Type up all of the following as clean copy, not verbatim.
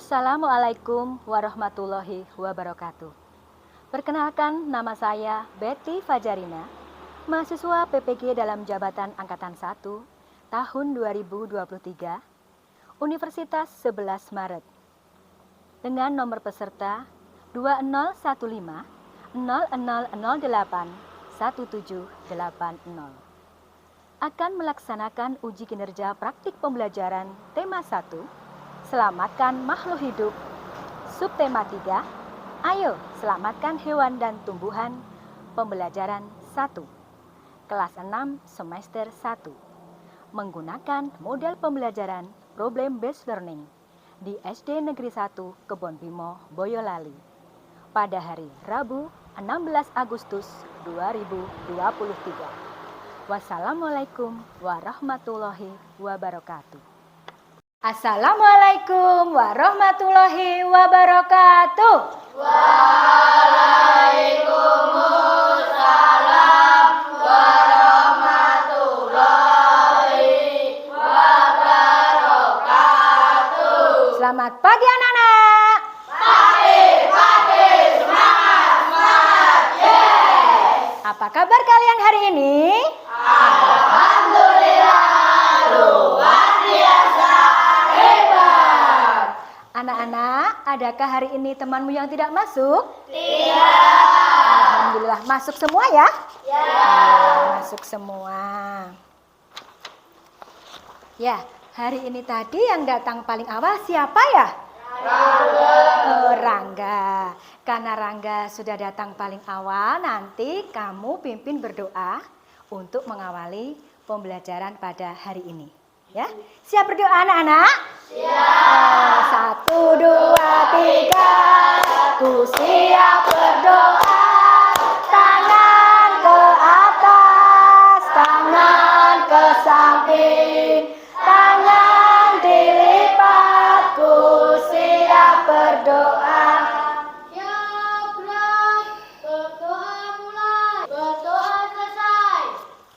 Assalamualaikum warahmatullahi wabarakatuh. Perkenalkan, nama saya Betty Fajarina, mahasiswa PPG dalam Jabatan Angkatan 1 tahun 2023, Universitas 11 Maret. Dengan nomor peserta 2015 0008 1780. Akan melaksanakan uji kinerja praktik pembelajaran tema 1, Selamatkan makhluk hidup. Subtema 3, Ayo selamatkan hewan dan tumbuhan. Pembelajaran 1, kelas 6 semester 1. Menggunakan model pembelajaran Problem Based Learning di SD Negeri 1 Kebon Bimo, Boyolali. Pada hari Rabu 16 Agustus 2023. Wassalamualaikum warahmatullahi wabarakatuh. Assalamualaikum warahmatullahi wabarakatuh. Waalaikumsalam warahmatullahi wabarakatuh. Selamat pagi anak-anak. Pagi, semangat, yes. Apa kabar kalian hari ini? Alhamdulillah, luar biasa, hebat. Anak-anak, adakah hari ini temanmu yang tidak masuk? Tidak. Alhamdulillah, masuk semua ya? Ya. Masuk semua. Ya, hari ini tadi yang datang paling awal siapa ya? Rangga. Karena Rangga sudah datang paling awal, nanti kamu pimpin berdoa untuk mengawali pembelajaran pada hari ini. Ya, siap berdoa anak-anak? Siap. 1, 2, 3. Ku siap berdoa. Tangan ke atas, tangan ke samping, tangan dilipat. Ku siap berdoa. Ya Bram, berdoa mulai, berdoa selesai.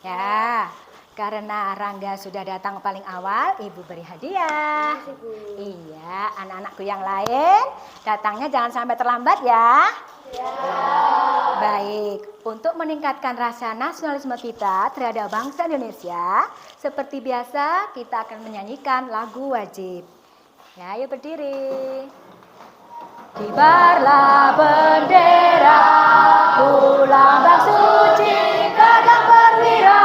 Ya, karena Rangga sudah datang paling awal, Ibu beri hadiah. Iya, anak-anakku yang lain datangnya jangan sampai terlambat ya. Baik, untuk meningkatkan rasa nasionalisme kita terhadap bangsa Indonesia, seperti biasa kita akan menyanyikan lagu wajib. Ya, ayo berdiri. Kibarlah bendera, lambang suci tegak perwira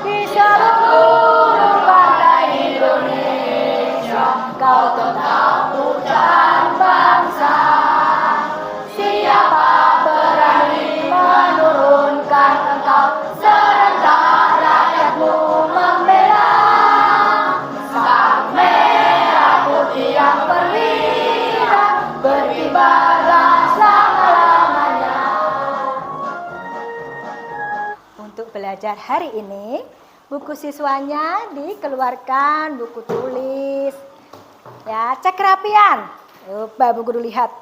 di seluruh pantai Indonesia. Kau tetap pujan bangsa. Siapa berani menurunkan engkau serentak rakyatmu membela? Sang merah putih yang perwira berkibarlah selama-lamanya. Untuk belajar hari ini, buku siswanya dikeluarkan, buku tulis. Ya, cek kerapian. Coba Bu Guru lihat.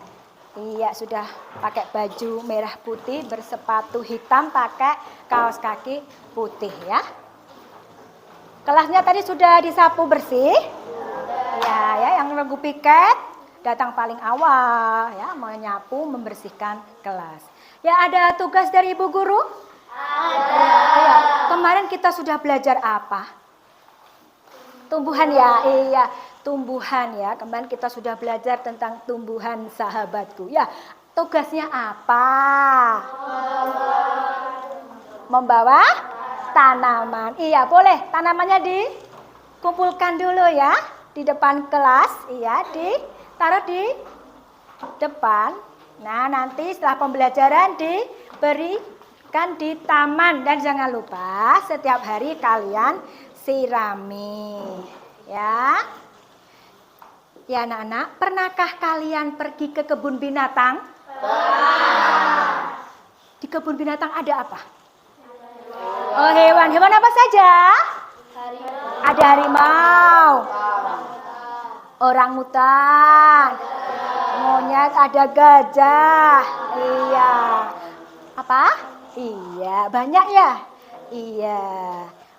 Iya, sudah pakai baju merah putih, bersepatu hitam, pakai kaos kaki putih ya. Kelasnya tadi sudah disapu bersih. Ya, yang regu piket datang paling awal ya, menyapu, membersihkan kelas. Ya, ada tugas dari Ibu Guru? Ada. Ya, kemarin kita sudah belajar apa? Tumbuhan ya, iya, tumbuhan ya. Kemarin kita sudah belajar tentang tumbuhan sahabatku. Ya, tugasnya apa? Membawa tanaman. Iya, boleh. Tanamannya dikumpulkan dulu ya di depan kelas. Iya, ditaruh di depan. Nah, nanti setelah pembelajaran diberikan di taman. Dan jangan lupa setiap hari kalian sirami. Ya. Ya anak-anak, pernahkah kalian pergi ke kebun binatang? Pernah. Di kebun binatang ada apa? Oh, hewan apa saja? Ada harimau, orangutan, monyet, ada gajah. Iya. Apa? Iya, banyak ya? Iya.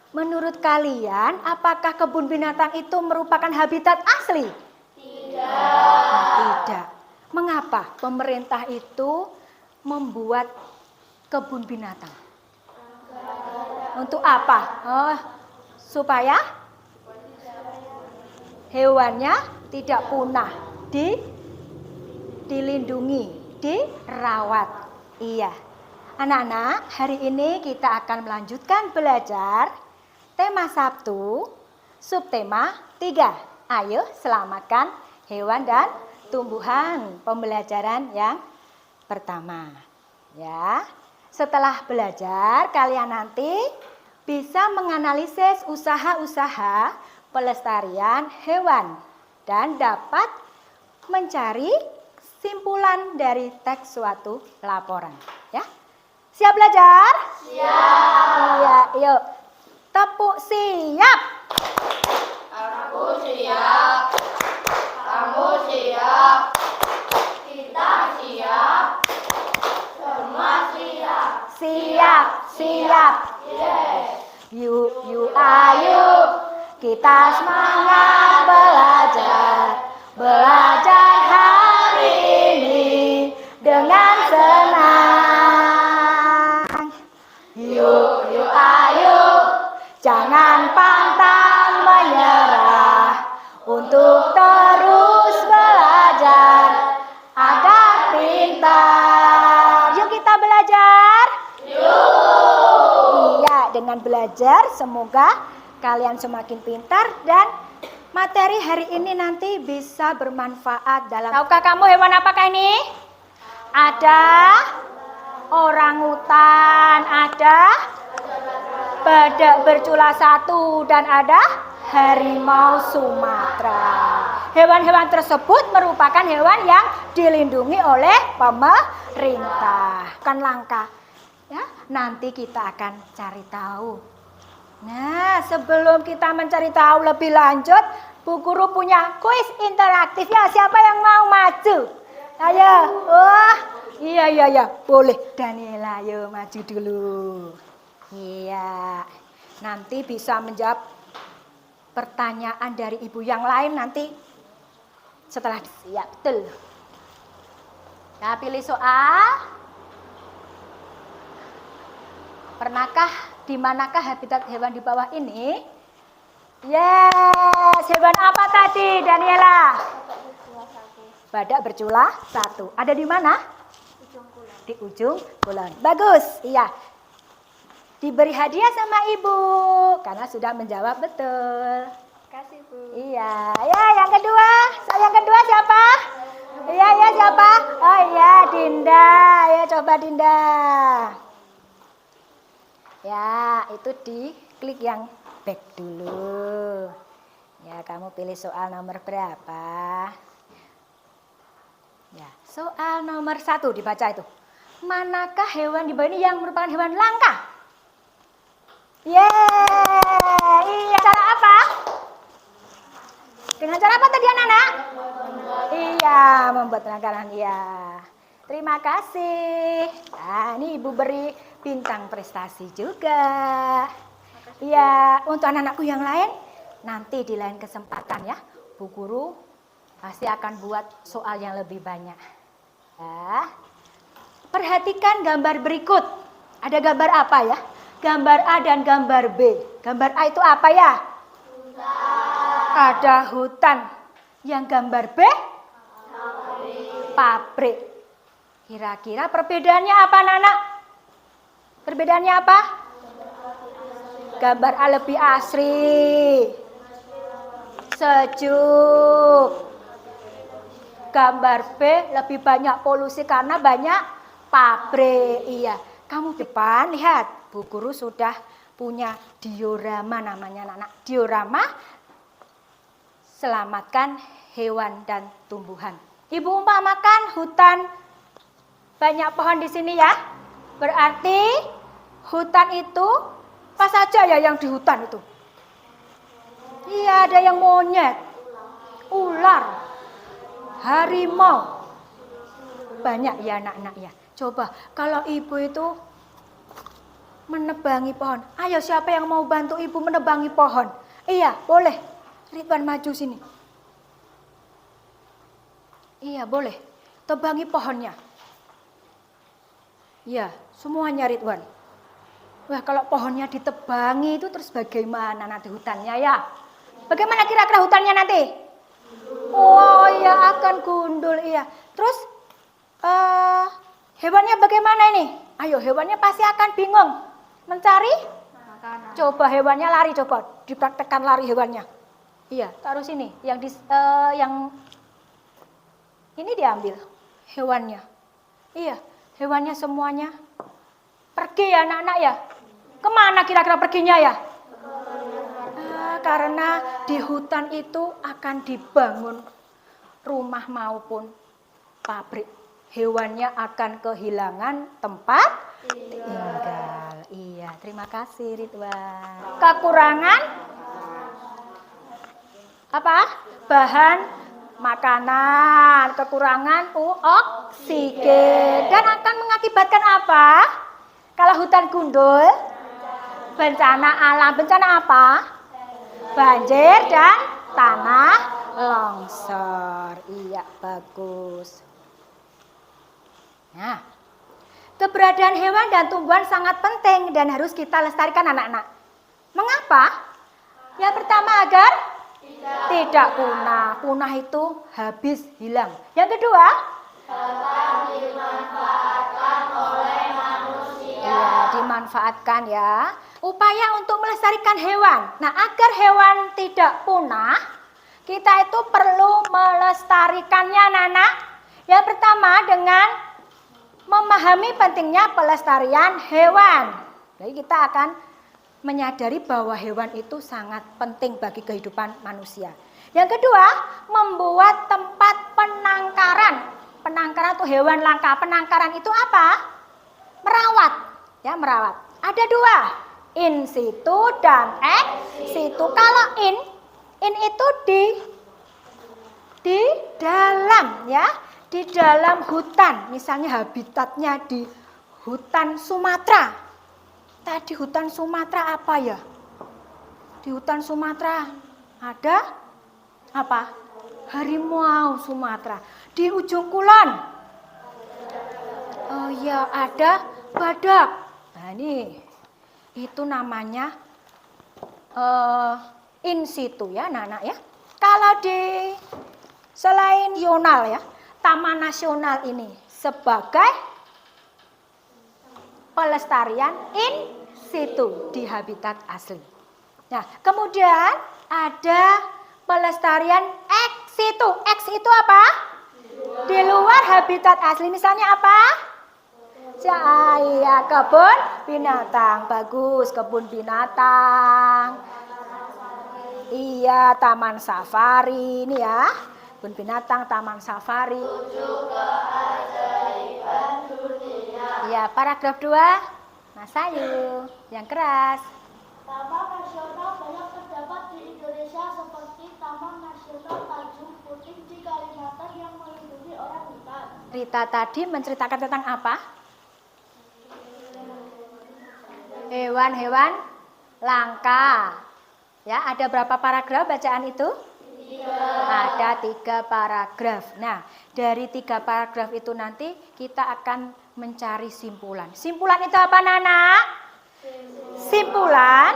Menurut kalian, apakah kebun binatang itu merupakan habitat asli? Tidak. Tidak. Mengapa pemerintah itu membuat kebun binatang? Untuk apa? Oh, supaya hewannya tidak punah, dilindungi, dirawat. Iya. Anak-anak, hari ini kita akan melanjutkan belajar tema Sabtu, subtema 3. Ayo selamatkan hewan dan tumbuhan. Pembelajaran yang pertama. Ya. Setelah belajar, kalian nanti bisa menganalisis usaha-usaha pelestarian hewan dan dapat mencari simpulan dari teks suatu laporan. Ya. Siap belajar? Siap. Iya, yuk. Tepuk siap. Aku siap. Kamu siap. Kita siap. Semua siap. Siap, siap. Yes. Yuk, ayo. Kita semangat belajar. Belajar hari ini dengan senang. Yuk, ayo. Jangan pantang menyerah untuk terus belajar agar pintar. Yuk kita belajar. Yuk. Iya, dengan belajar semoga kalian semakin pintar dan materi hari ini nanti bisa bermanfaat dalam. Tahukah kamu hewan apakah ini? Ada orangutan, ada badak bercula 1 dan ada harimau Sumatera. Hewan-hewan tersebut merupakan hewan yang dilindungi oleh pemerintah. Kan langka. Ya, nanti kita akan cari tahu. Nah, sebelum kita mencari tahu lebih lanjut, Bu Guru punya kuis interaktif ya. Siapa yang mau maju? Ayo. Wah, iya, boleh. Daniela, ayo maju dulu. Iya, nanti bisa menjawab pertanyaan dari ibu yang lain nanti setelah siap. Betul. Nah, pilih soal. Pernahkah, di manakah habitat hewan di bawah ini? Yes, hewan apa tadi, Daniela? Badak bercula 1. Ada di mana? Di ujung kulon. Bagus, iya. Diberi hadiah sama ibu karena sudah menjawab betul. Kasih, Bu. Iya, ya yang kedua. Yang kedua siapa? Iya, siapa? Oh iya, Dinda. Ya coba Dinda. Ya, itu diklik yang back dulu. Ya, kamu pilih soal nomor berapa? Ya, soal nomor 1 dibaca itu. Manakah hewan di bawah ini yang merupakan hewan langka? Iya, cara apa? Dengan cara apa tadi anak-anak? Iya, membuat makanan, iya. Terima kasih. Nah, ini ibu beri bintang prestasi juga. Iya, untuk anak-anakku yang lain, nanti di lain kesempatan ya, Bu Guru pasti akan buat soal yang lebih banyak. Ya. Perhatikan gambar berikut. Ada gambar apa ya? Gambar A dan gambar B. Gambar A itu apa ya? Hutan. Ada hutan. Yang gambar B? Pabrik. Kira-kira perbedaannya apa, Nana? Perbedaannya apa? Gambar A lebih asri, sejuk. Gambar B lebih banyak polusi karena banyak pabrik. Iya, kamu depan lihat, Bu Guru sudah punya diorama namanya anak. Diorama selamatkan hewan dan tumbuhan. Ibu umpamakan hutan, banyak pohon di sini ya. Berarti hutan itu apa saja ya yang di hutan itu? Iya, ada yang monyet, ular, harimau. Banyak ya anak-anak ya. Coba kalau ibu itu menebangi pohon. Ayo siapa yang mau bantu ibu menebangi pohon? Iya, boleh. Ridwan maju sini. Iya, boleh. Tebangi pohonnya. Iya, semuanya Ridwan. Wah, kalau pohonnya ditebangi itu terus bagaimana nanti hutannya ya? Bagaimana kira-kira hutannya nanti? Oh iya, akan gundul, iya. Terus hewannya bagaimana ini? Ayo, hewannya pasti akan bingung mencari. Makanan. Coba hewannya lari, coba dipraktekkan lari hewannya. Iya, taruh sini. Yang ini diambil hewannya. Iya, hewannya semuanya pergi ya anak-anak ya. Kemana kira-kira perginya ya? Karena di hutan itu akan dibangun rumah maupun pabrik. Hewannya akan kehilangan tempat tinggal. Iya, terima kasih Ridwan. Kekurangan apa? Bahan makanan, kekurangan oksigen. Dan akan mengakibatkan apa? Kalau hutan gundul, bencana alam. Bencana apa? Banjir dan tanah longsor. Iya, bagus. Nah, keberadaan hewan dan tumbuhan sangat penting dan harus kita lestarikan anak-anak. Mengapa? Yang pertama agar tidak punah. Punah itu habis, hilang. Yang kedua, Tetap dimanfaatkan oleh manusia. ya, dimanfaatkan ya. Upaya untuk melestarikan hewan. Nah, agar hewan tidak punah, kita itu perlu melestarikannya, anak-anak. Yang pertama dengan memahami pentingnya pelestarian hewan. Jadi kita akan menyadari bahwa hewan itu sangat penting bagi kehidupan manusia. Yang kedua, membuat tempat penangkaran. Penangkaran itu hewan langka. Penangkaran itu apa? Merawat. Ya, merawat. Ada dua, in situ dan ex situ. Kalau in itu di dalam ya, di dalam hutan. Misalnya habitatnya di hutan Sumatera. Tadi hutan Sumatera apa ya? Di hutan Sumatera ada apa? Harimau Sumatera. Di ujung kulon. Oh iya, ada badak. Nah ini, itu namanya in situ ya anak-anak ya. Kalau di selain nasional ya, Taman Nasional ini sebagai pelestarian in situ di habitat asli. Nah, kemudian ada pelestarian ex situ. Ex itu apa? Di luar habitat asli. Misalnya apa? Ya, kebun binatang. Bagus, kebun binatang. Iya, taman safari ini ya. Kebun binatang, taman safari. Iya, paragraf 2. Mas Ayu, yang keras. Taman nasional banyak terdapat di Indonesia seperti Taman Nasional Tanjung Puting di Kalimantan yang melindungi orang hutan. Rita tadi menceritakan tentang apa? Hewan-hewan langka. Ya, ada berapa paragraf bacaan itu? 3. Ada 3 paragraf. Nah, dari 3 paragraf itu nanti kita akan mencari simpulan. Simpulan itu apa, Nana? Simpulan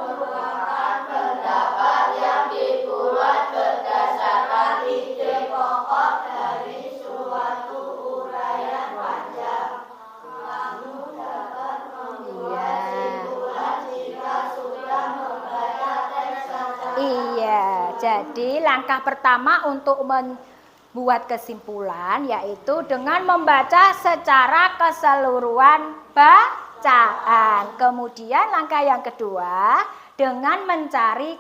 Merupakan pendapat yang dibuat berdasarkan ide pokok dari suatu uraian panjang. Kamu dapat membuat simpulan jika sudah membaca teks secara. Iya, jadi langkah pertama untuk membuat kesimpulan yaitu dengan membaca secara keseluruhan bacaan. Kemudian langkah yang kedua dengan mencari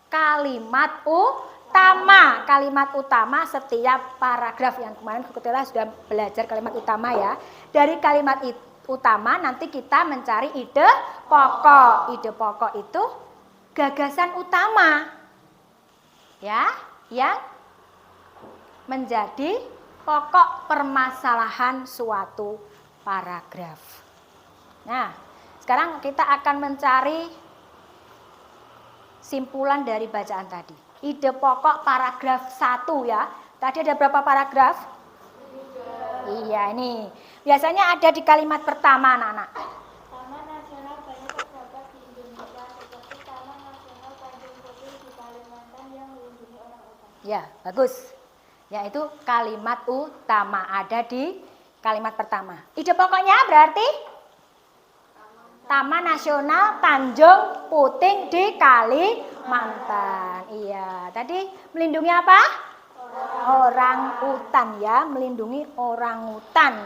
kalimat utama. Kalimat utama setiap paragraf yang kemarin kita sudah belajar kalimat utama ya. Dari kalimat utama nanti kita mencari ide pokok. Ide pokok itu gagasan utama ya, yang menjadi pokok permasalahan suatu paragraf. Nah, sekarang kita akan mencari simpulan dari bacaan tadi. Ide pokok paragraf 1 ya. Tadi ada berapa paragraf? Iya, ini. Biasanya ada di kalimat pertama, anak-anak. Taman nasional banyak terdapat di Indonesia, seperti Taman Nasional Tanjung Puting di Kalimantan yang melindungi orang-utan. Ya, bagus. Yaitu kalimat utama ada di kalimat pertama. Ide pokoknya berarti Taman Nasional Tanjung Puting di Kalimantan. Iya, tadi melindungi apa? Orang utan ya, melindungi orang utan.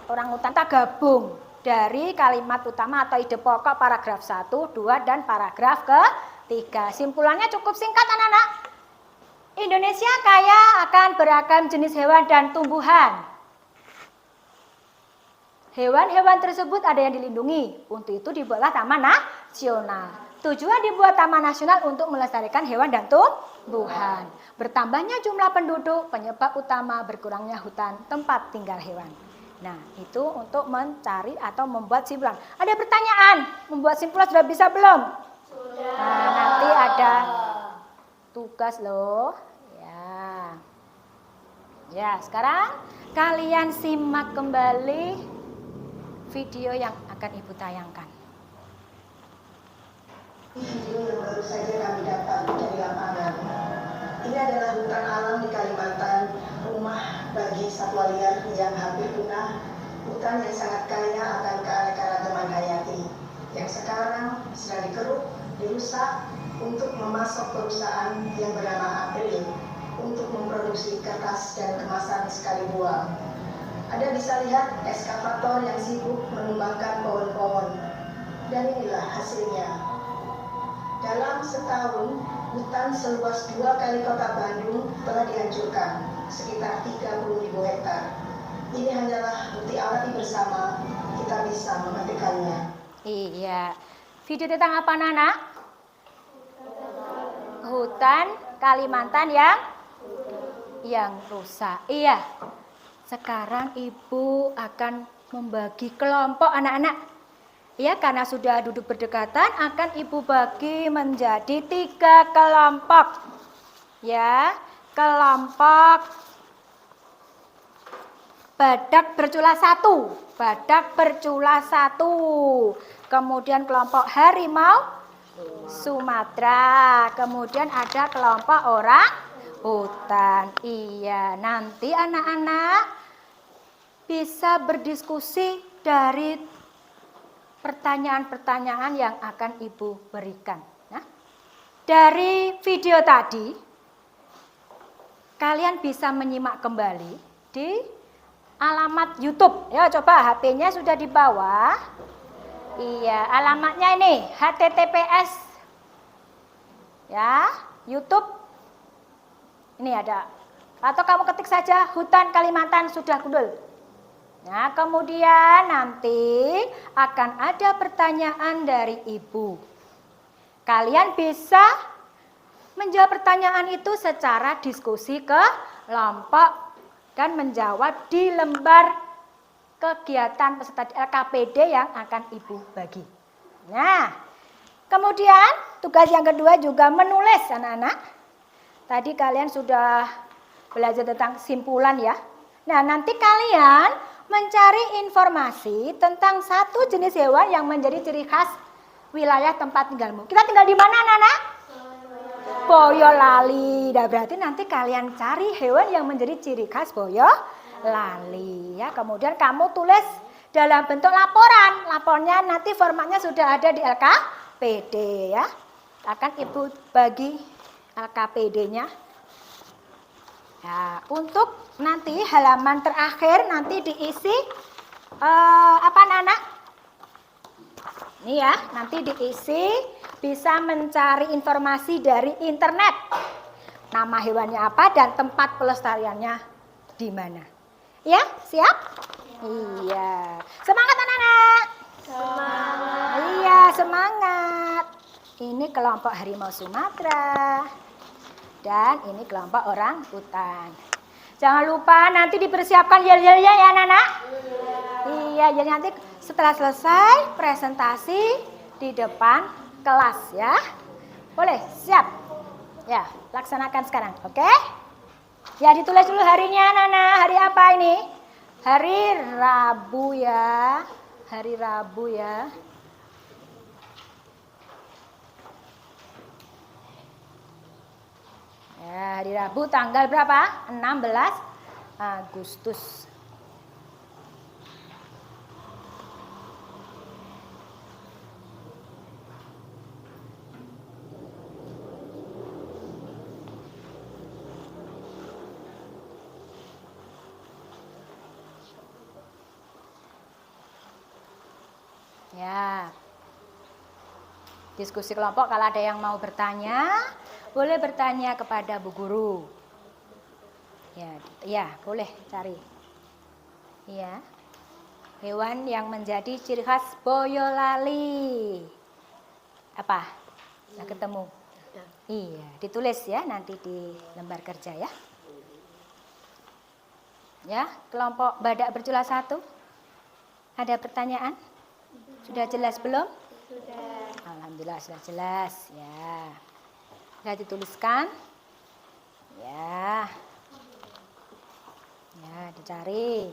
Orang utan tak gabung dari kalimat utama atau ide pokok paragraf 1, 2, dan paragraf ketiga. Simpulannya cukup singkat anak-anak. Indonesia kaya akan beragam jenis hewan dan tumbuhan. Hewan-hewan tersebut ada yang dilindungi. Untuk itu dibuatlah Taman Nasional. Tujuan dibuat Taman Nasional untuk melestarikan hewan dan tumbuhan. Bertambahnya jumlah penduduk, penyebab utama berkurangnya hutan tempat tinggal hewan. Nah, itu untuk mencari atau membuat simpulan. Ada pertanyaan, membuat simpulan sudah bisa belum? Sudah. Nah, nanti ada tugas loh. Ya, sekarang kalian simak kembali video yang akan Ibu tayangkan. Video yang baru saja kami dapat dari lapangan. Ini adalah hutan alam di Kalimantan, rumah bagi satwa liar yang hampir punah, hutan yang sangat kaya akan keanekaragaman hayati, yang sekarang sedang dikeruk, dirusak untuk memasok perusahaan yang bernama April untuk memproduksi kertas dan kemasan sekali buang. Anda bisa lihat eskavator yang sibuk menumbangkan pohon-pohon. Dan inilah hasilnya. Dalam setahun, hutan seluas 2 kali kota Bandung telah dihancurkan, sekitar 30.000 hektar. Ini hanyalah bukti alami bersama, kita bisa menghentikannya. Iya. Video tentang apa, Nana? Hutan Kalimantan yang rusak. Iya. Sekarang Ibu akan membagi kelompok anak-anak. Ya, karena sudah duduk berdekatan, akan Ibu bagi menjadi 3 kelompok. Ya, kelompok badak bercula 1. Badak bercula 1. Kemudian kelompok harimau Sumatera. Kemudian ada kelompok orang hutan. Iya, nanti anak-anak bisa berdiskusi dari pertanyaan-pertanyaan yang akan Ibu berikan. Nah, dari video tadi, kalian bisa menyimak kembali di alamat YouTube. Ya, coba HP-nya sudah di bawah. Iya, alamatnya ini https. Ya, YouTube. Ini ada. Atau kamu ketik saja Hutan Kalimantan Sudah Gundul. Nah, kemudian nanti akan ada pertanyaan dari Ibu. Kalian bisa menjawab pertanyaan itu secara diskusi kelompok dan menjawab di lembar kegiatan peserta LKPD yang akan Ibu bagi. Nah, kemudian tugas yang kedua juga menulis anak-anak. Tadi kalian sudah belajar tentang simpulan ya. Nah, nanti kalian mencari informasi tentang satu jenis hewan yang menjadi ciri khas wilayah tempat tinggalmu. Kita tinggal di mana, anak-anak? Boyolali. Nah, berarti nanti kalian cari hewan yang menjadi ciri khas Boyolali ya. Kemudian kamu tulis dalam bentuk laporan. Lapornya nanti formatnya sudah ada di LKPD ya. Akan Ibu bagi LKPD-nya. Nah, untuk nanti halaman terakhir nanti diisi apa anak-anak? Ini ya, nanti diisi bisa mencari informasi dari internet. Nama hewannya apa dan tempat pelestariannya di mana. Ya, siap? Iya. Semangat anak-anak. Semangat. Iya, semangat. Ini kelompok harimau Sumatera. Dan ini kelompok orang hutan. Jangan lupa nanti dipersiapkan yel-yelnya ya anak-anak. Iya, jadi nanti setelah selesai presentasi di depan kelas ya. Boleh, siap? Ya, laksanakan sekarang, oke? Ya, ditulis dulu harinya, Nana. Hari apa ini? Hari Rabu ya. Hari Rabu ya. Ya, hari Rabu tanggal berapa? 16 Agustus. Ya. Diskusi kelompok, kalau ada yang mau bertanya, boleh bertanya kepada Bu Guru. Ya, boleh cari. Iya. Hewan yang menjadi ciri khas Boyolali. Apa? Nggak ketemu. Iya, ditulis ya nanti di lembar kerja ya. Ya, kelompok badak bercula 1. Ada pertanyaan? Sudah jelas belum? Sudah. Alhamdulillah sudah jelas ya. Sudah dituliskan? Ya. Ya, dicari.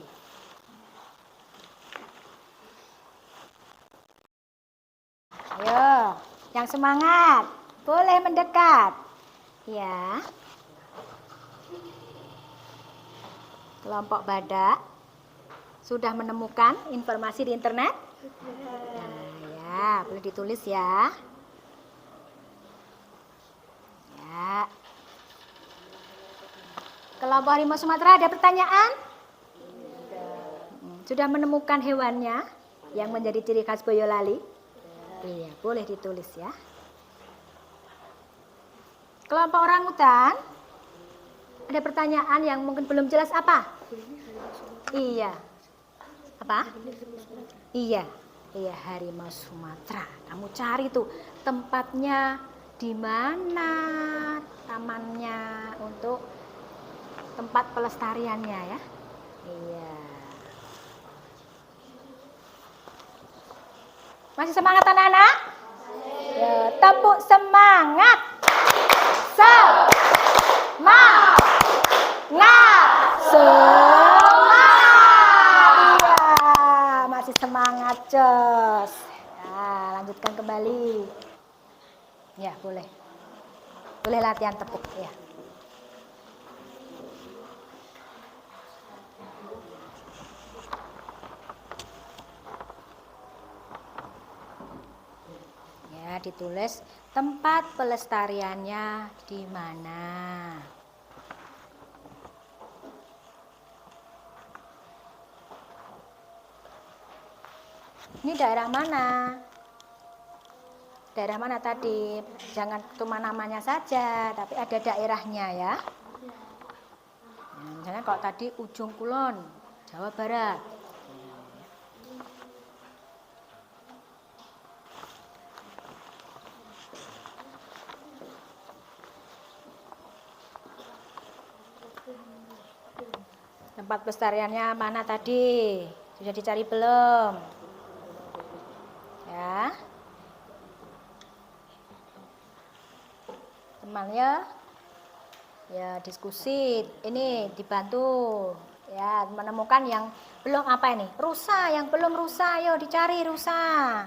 Ayo, yang semangat. Boleh mendekat. Ya. Kelompok badak sudah menemukan informasi di internet? Nah, ya, boleh ditulis ya. Ya. Kelompok harimau Sumatera ada pertanyaan? Sudah menemukan hewannya yang menjadi ciri khas Boyolali? Iya, boleh ditulis ya. Kelompok orangutan ada pertanyaan yang mungkin belum jelas apa? Iya. Apa? Iya. Iya, harimau Sumatera. Kamu cari tuh tempatnya di mana, tamannya untuk tempat pelestariannya ya. Iya. Masih semangat anak-anak? Ya, tepuk semangat. Semangat. Semangat. Iya, masih semangat, Cos. Nah, lanjutkan kembali. Ya, boleh. Boleh latihan tepuk ya. Ya, ditulis tempat pelestariannya di mana. Ini daerah mana? Daerah mana tadi? Jangan cuma namanya saja, tapi ada daerahnya ya. Nah, misalnya kalau tadi Ujung Kulon, Jawa Barat. Tempat pelestariannya mana tadi? Sudah dicari belum? Ya. Temannya ya diskusi, ini dibantu ya menemukan yang belum apa ini? Rusa, yang belum rusa, ayo dicari rusa.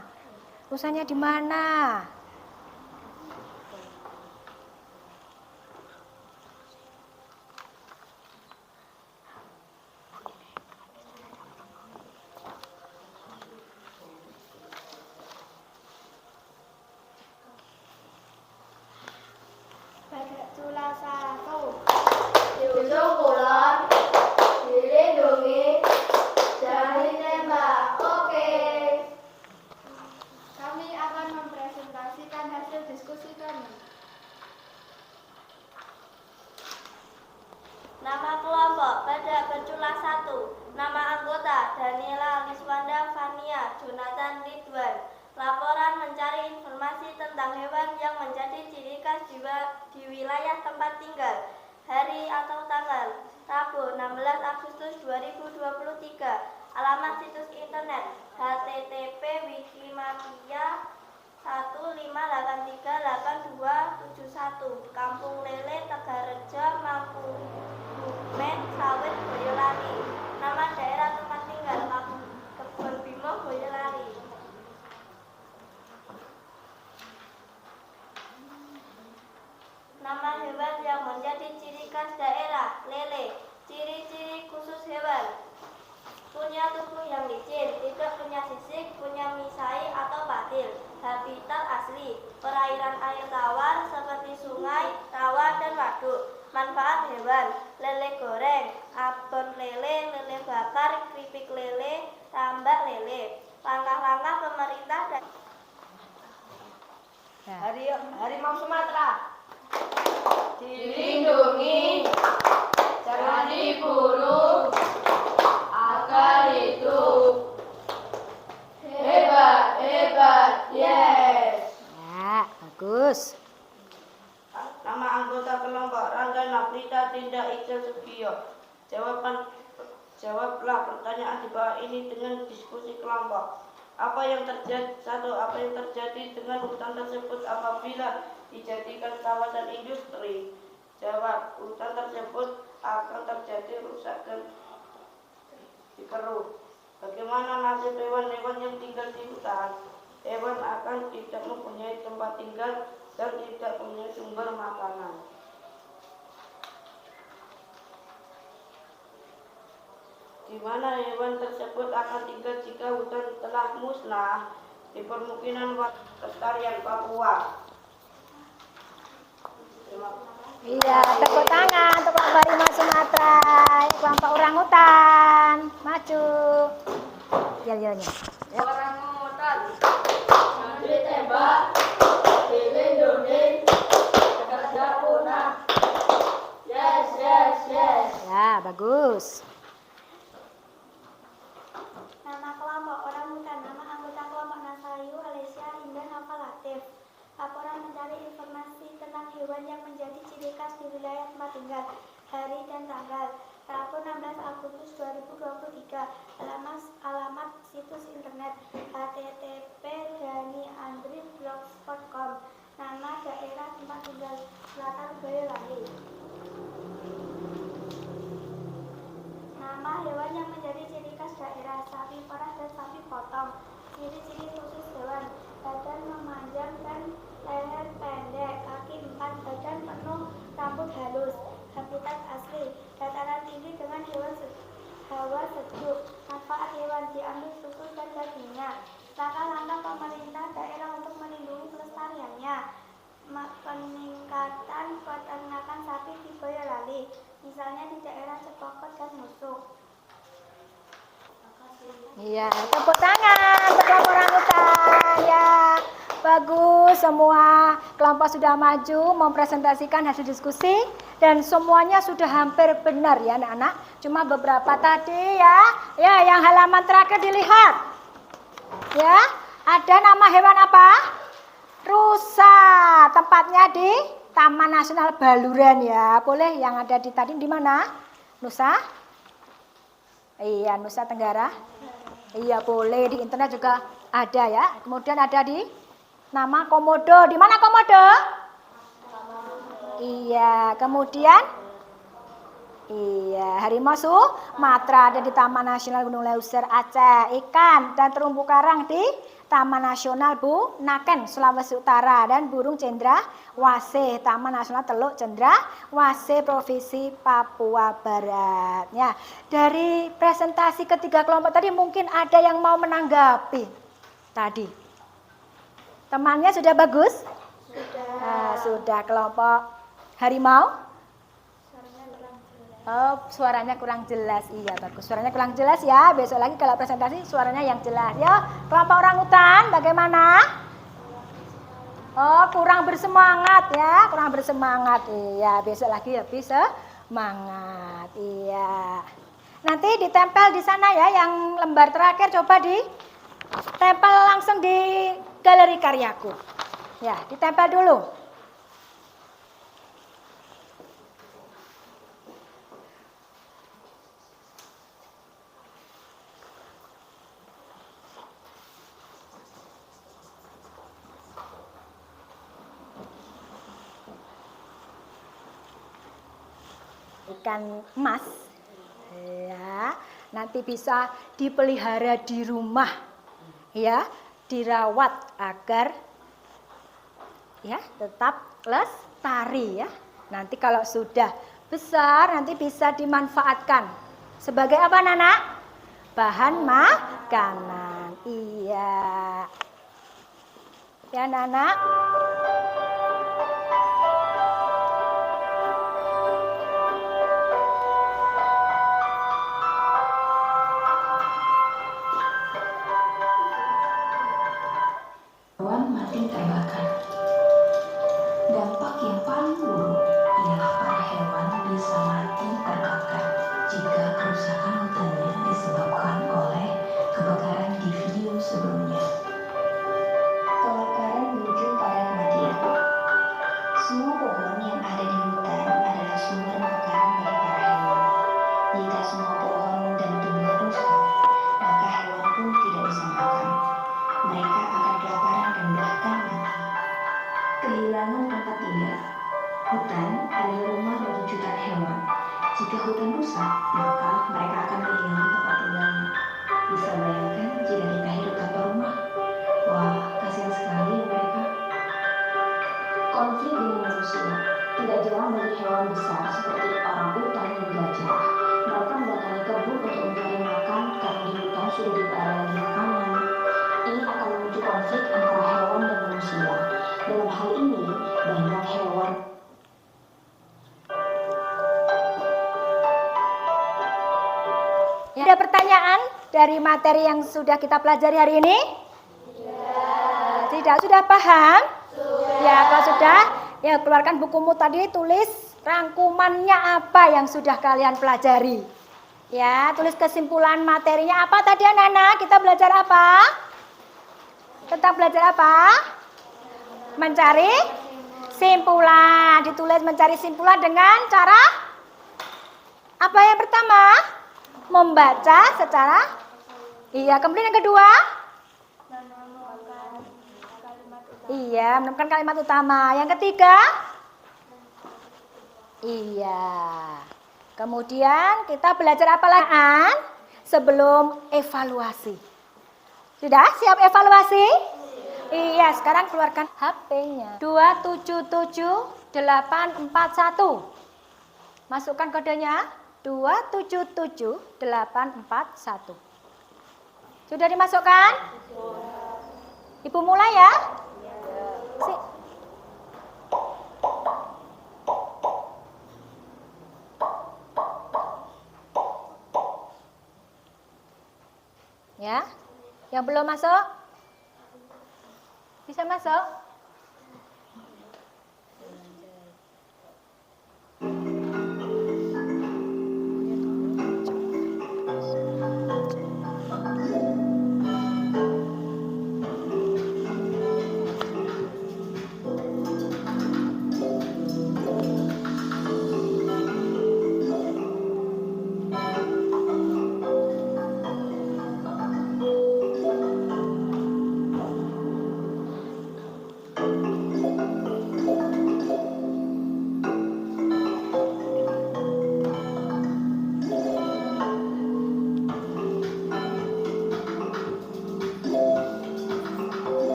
Rusanya di mana? Badak cula 1. Di ujung kulon, dilindungi, jangan ditembak. Oke. Kami akan mempresentasikan hasil diskusi kami. Nama kelompok badak bercula 1. Nama anggota Daniela Liswanda Fania Jonathan Ridwan. Laporan mencari informasi tentang hewan yang menjadi ciri khas di wilayah tempat tinggal. Hari atau tanggal Rabu 16 Agustus 2023. Alamat situs internet http://wikimedia158382271 Kampung Lele Tegareja Mangkunegaran Kebumen, Sawit, Boyolali. Nama daerah tempat tinggal Kebon Bimo, Boyolali. Nama hewan yang menjadi ciri khas daerah, lele. Ciri-ciri khusus hewan: punya tubuh yang licin, tidak punya sisik, punya misai atau patil. Habitat asli, perairan air tawar seperti sungai, rawa, dan waduk. Manfaat hewan: lele goreng, abon lele, lele bakar, keripik lele, tambak lele. Langkah-langkah pemerintah dan Harimau Sumatera Dilindungi, jangan diburu, agar hidup. Hebat, hebat, yes. ya bagus. Nama anggota kelompok Rangga Naprita Tinda Ijal Sugio. Jawablah pertanyaan di bawah ini dengan diskusi kelompok. Apa yang terjadi dengan hutan tersebut apabila dijadikan kawasan industri? Jawab, hutan tersebut akan terjadi rusak dan dikeruk. Bagaimana nasib hewan-hewan yang tinggal di hutan? Hewan akan tidak mempunyai tempat tinggal dan tidak mempunyai sumber makanan. Di mana hewan tersebut akan tinggal jika hutan telah musnah? Di permukiman pelestarian Papua. Iya, tepuk tangan untuk kelompok harimau Sumatera, kelompok orangutan, maju. Yel-yelnya. Orangutan, jangan ditembak, dilindungi, tidak punah. Yes, yes, yes. Ya, bagus. nama kelompok orangutan, nama anggota kelompok Nasayu, Alesia, Indah, Nova, Latif. Laporan mencari informasi tentang hewan yang menjadi ciri khas di wilayah tempat tinggal. Hari dan tanggal: Rabu 16 Agustus 2023. Alamat situs internet http://daniandri.blogspot.com. Nama daerah tempat tinggal: Selatan Boyolali. Nama hewan yang menjadi ciri khas daerah: sapi perah dan sapi potong. Ciri-ciri khusus hewan: badan memanjang dan leher pendek, kaki 4, badan penuh, rambut halus. Habitat asli: dataran tinggi dengan hawa sejuk. Manfaat hewan: diambil susu dan dagingnya. Langkah-langkah pemerintah daerah untuk melindungi pelestariannya: peningkatan peternakan sapi di Boyolali, misalnya di daerah Cepokot dan Musuk. Iya, tepuk tangan untuk kelompok orangutan. Ya, bagus, semua kelompok sudah maju mempresentasikan hasil diskusi dan semuanya sudah hampir benar ya anak-anak. Cuma beberapa tadi ya. Ya, yang halaman terakhir dilihat. Ya, ada nama hewan apa? Rusa. Tempatnya di Taman Nasional Baluran ya. Boleh yang ada di tadi di mana? Nusa? Iya, Nusa Tenggara. Iya, boleh di internet juga ada ya. Kemudian ada di nama komodo. Di mana komodo? Iya, kemudian iya, harimau Sumatera ada di Taman Nasional Gunung Leuser Aceh. Ikan dan terumbu karang di Taman Nasional Bunaken Sulawesi Utara dan burung cendrawasih Taman Nasional Teluk Cendrawasih Provinsi Papua Barat. Ya, dari presentasi ketiga kelompok tadi mungkin ada yang mau menanggapi tadi. Temannya sudah bagus? Sudah kelompok harimau? Oh, suaranya kurang jelas. Iya, bagus. Suaranya kurang jelas ya. Besok lagi kalau presentasi suaranya yang jelas. Ya, kelompok orangutan bagaimana? Oh, kurang bersemangat ya. Kurang bersemangat. Iya, besok lagi lebih semangat. Iya. Nanti ditempel di sana ya yang lembar terakhir, coba ditempel langsung di galeri karyaku. Ya, ditempel dulu. ikan emas. Ya, nanti bisa dipelihara di rumah. Ya, dirawat agar ya tetap lestari ya. Nanti kalau sudah besar nanti bisa dimanfaatkan sebagai apa Nana? Bahan makanan. Iya. Ya Nana. Hewan mati terbakar. Dampak yang paling buruk ialah para hewan bisa mati terbakar jika kerusakan hutannya disebabkan oleh kebakaran di video sebelumnya. Kebakaran berujung pada kematian. Semua pohon yang ada di hutan adalah sumber makan bagi para hewan. Jika semua pohon dan tumbuhan rusak, maka hewan pun tidak bisa makan. Mereka akan kelaparan dan bahkan mati. Kehilangan tempat tinggal. Hutan adalah rumah bagi jutaan hewan. Jika hutan rusak, maka mereka akan kehilangan tempat tinggalnya. Bisa bayangkan jika kita hidup tanpa rumah? Wah, kasihan sekali ya mereka. Konflik dengan manusia tidak jarang bagi hewan besar seperti orang hutan dan gajah. Mereka mendatangi kebun untuk mencari makan karena di hutan sudah tidak ada lagi makanan. Ini akan memicu konflik antara hewan dan manusia. Dalam hal ini, banyak hewan Ya, ada pertanyaan dari materi yang sudah kita pelajari hari ini? Tidak, sudah paham? Ya, kalau sudah, ya keluarkan bukumu tadi, tulis rangkumannya apa yang sudah kalian pelajari. Ya, tulis kesimpulan materinya apa tadi anak-anak? Kita belajar apa? Tentang belajar apa? Mencari simpulan. Ditulis mencari simpulan dengan cara apa yang pertama? Membaca secara iya. Kemudian yang kedua? Iya, menemukan kalimat utama. Yang ketiga? Iya. Kemudian kita belajar apa lagi sebelum evaluasi? Sudah siap evaluasi? Iya, sekarang keluarkan HP-nya. 277841. Masukkan kodenya 277841. Sudah dimasukkan? Ibu mulai ya. Ya, yang belum masuk bisa masuk.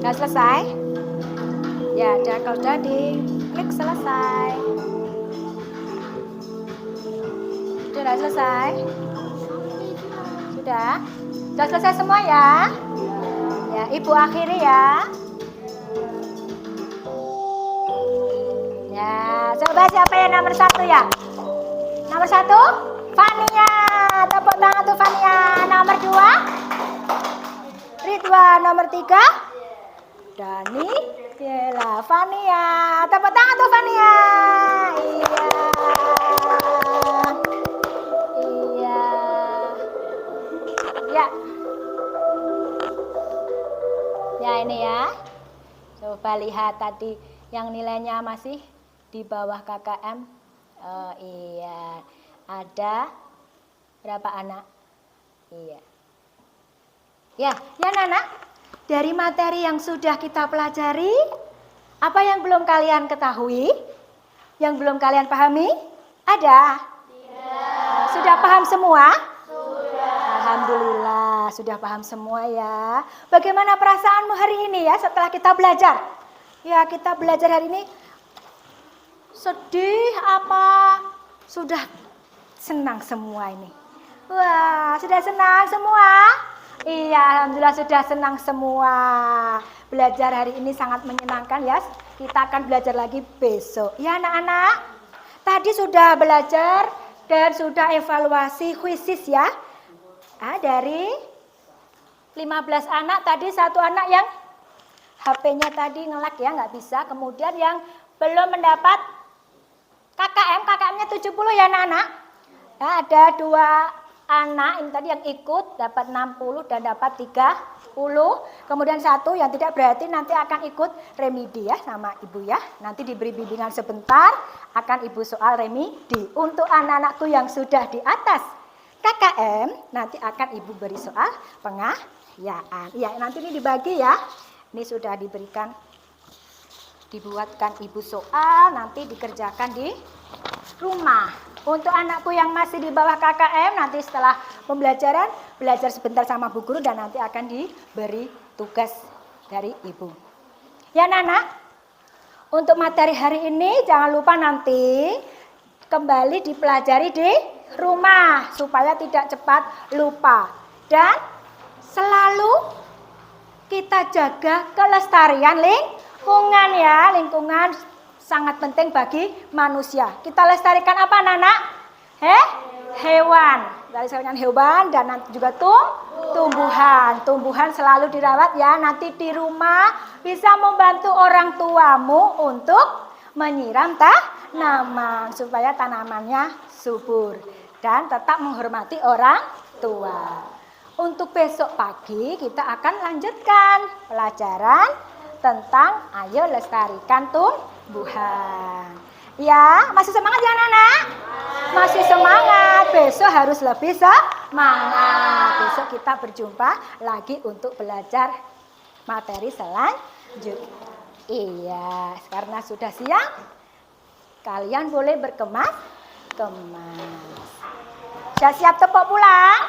Sudah selesai? Ya, kalau sudah diklik selesai. Sudah selesai? Sudah? Sudah selesai semua ya? Ya, Ibu akhiri ya. Ya, coba siapa yang nomor 1 ya? Nomor 1? Fania, tepuk tangan untuk Fania. Nomor 2, Ridwan. Nomor 3, Dani. Yelah, Fania. Tepuk tangan untuk Fania. Iya. Iya. Ya. Ya ini ya. Coba lihat tadi yang nilainya masih di bawah KKM. Oh iya. Ada berapa anak? Iya. Ya Nana. Dari materi yang sudah kita pelajari, apa yang belum kalian ketahui? Yang belum kalian pahami? Ada? Tidak. Sudah paham semua? Sudah. Alhamdulillah, sudah paham semua ya. Bagaimana perasaanmu hari ini ya setelah kita belajar? Ya, kita belajar hari ini sedih apa? Sudah senang semua ini? Wah, sudah senang semua? Iya, alhamdulillah sudah senang semua. Belajar hari ini sangat menyenangkan ya. Kita akan belajar lagi besok. Ya anak-anak, tadi sudah belajar dan sudah evaluasi kuisis ya. Dari 15 anak tadi satu anak yang HP-nya tadi nge-lag ya, nggak bisa. Kemudian yang belum mendapat KKM-nya 70 ya anak-anak. Ya, ada 2 anak ini tadi yang ikut dapat 60 dan dapat 30. Kemudian 1 yang tidak berarti nanti akan ikut remedi ya sama ibu ya. Nanti diberi bimbingan sebentar akan ibu soal remedi. Untuk anak-anakku yang sudah di atas KKM nanti akan ibu beri soal pengayaan. Ya nanti ini dibagi ya. Ini sudah diberikan, dibuatkan ibu soal nanti dikerjakan di rumah. Untuk anakku yang masih di bawah KKM nanti setelah pembelajaran belajar sebentar sama bu guru dan nanti akan diberi tugas dari ibu. Ya Nana, untuk materi hari ini jangan lupa nanti kembali dipelajari di rumah supaya tidak cepat lupa. Dan selalu kita jaga kelestarian lingkungan ya, lingkungan sangat penting bagi manusia. Kita lestarikan apa Nana? Hewan. Lestarikan hewan dan nanti juga tumbuhan. Tumbuhan selalu dirawat ya. Nanti di rumah bisa membantu orang tuamu untuk menyiram tanaman supaya tanamannya subur dan tetap menghormati orang tua. Untuk besok pagi kita akan lanjutkan pelajaran tentang ayo lestarikan tumbuhan. Ya, masih semangat ya anak-anak? Masih semangat. Besok harus lebih semangat. Besok kita berjumpa lagi untuk belajar materi selanjutnya. Iya, karena sudah siang, kalian boleh berkemas-kemas. Sudah siap tepuk pulang?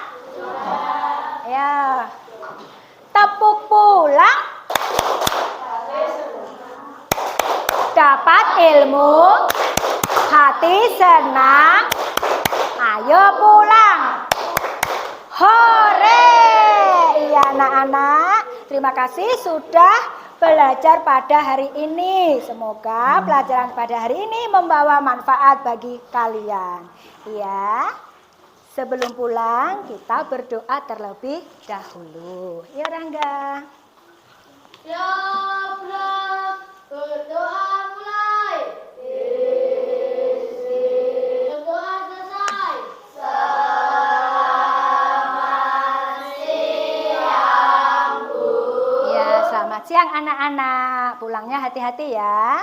Ya. Tepuk pulang. Dapat ilmu, hati senang, ayo pulang. Hore! Iya anak-anak, terima kasih sudah belajar pada hari ini. Semoga pelajaran pada hari ini membawa manfaat bagi kalian. Iya, sebelum pulang kita berdoa terlebih dahulu. Ya Rangga. Berdoa mulai. Berdoa selesai. Selamat siang, Bu. Ya, selamat siang anak-anak. Pulangnya hati-hati ya.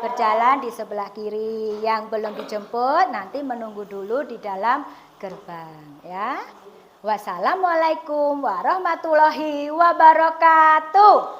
Berjalan di sebelah kiri. Yang belum dijemput nanti menunggu dulu di dalam gerbang ya. Wassalamualaikum warahmatullahi wabarakatuh.